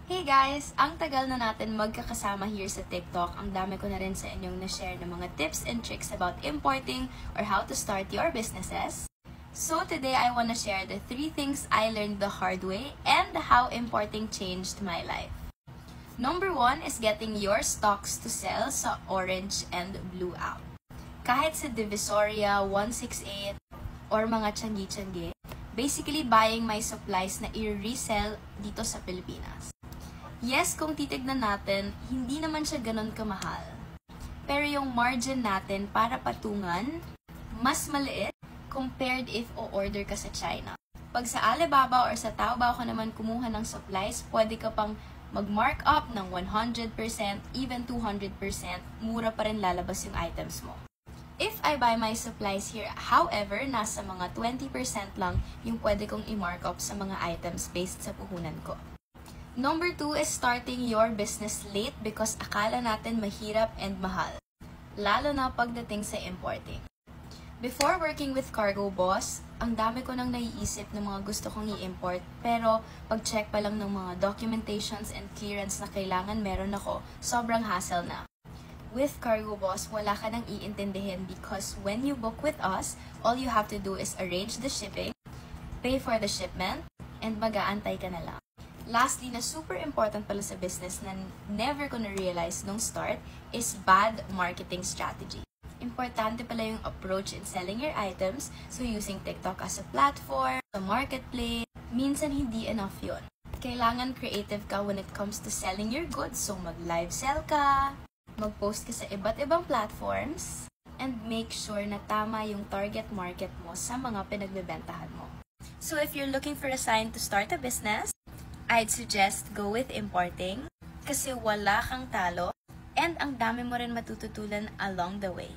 Hey guys! Ang tagal na natin magkakasama here sa TikTok. Ang dami ko na rin sa inyong na-share ng mga tips and tricks about importing or how to start your businesses. So today I want to share the 3 things I learned the hard way and how importing changed my life. Number 1 is getting your stocks to sell sa Orange and Blue app. Kahit sa Divisoria, 168, or mga tiyanggi-tiyanggi, basically buying my supplies na i-resell dito sa Pilipinas. Yes, kung titignan natin, hindi naman siya ganun kamahal. Pero yung margin natin para patungan, mas maliit compared if o-order ka sa China. Pag sa Alibaba or sa Taobao ka naman kumuha ng supplies, pwede ka pang mag-mark up ng 100%, even 200%, mura pa rin lalabas yung items mo. If I buy my supplies here, however, nasa mga 20% lang yung pwede kong i-mark up sa mga items based sa puhunan ko. Number 2 is starting your business late because akala natin mahirap and mahal, lalo na pagdating sa importing. Before working with Cargo Boss, ang dami ko nang naiisip ng mga gusto kong i-import, pero pag-check pa lang ng mga documentations and clearance na kailangan meron ako, sobrang hassle na. With Cargo Boss, wala ka nang iintindihin because when you book with us, all you have to do is arrange the shipping, pay for the shipment, and mag-aantay ka na lang. Lastly, na super important pala sa business na never ko na-realize nung start is bad marketing strategy. Importante pala yung approach in selling your items, so using TikTok as a platform, a marketplace, minsan hindi enough yun. Kailangan creative ka when it comes to selling your goods, so mag-live sell ka, mag-post ka sa iba't ibang platforms, and make sure na tama yung target market mo sa mga pinagbebentahan mo. So if you're looking for a sign to start a business, I'd suggest go with importing kasi wala kang talo and ang dami mo rin matututunan along the way.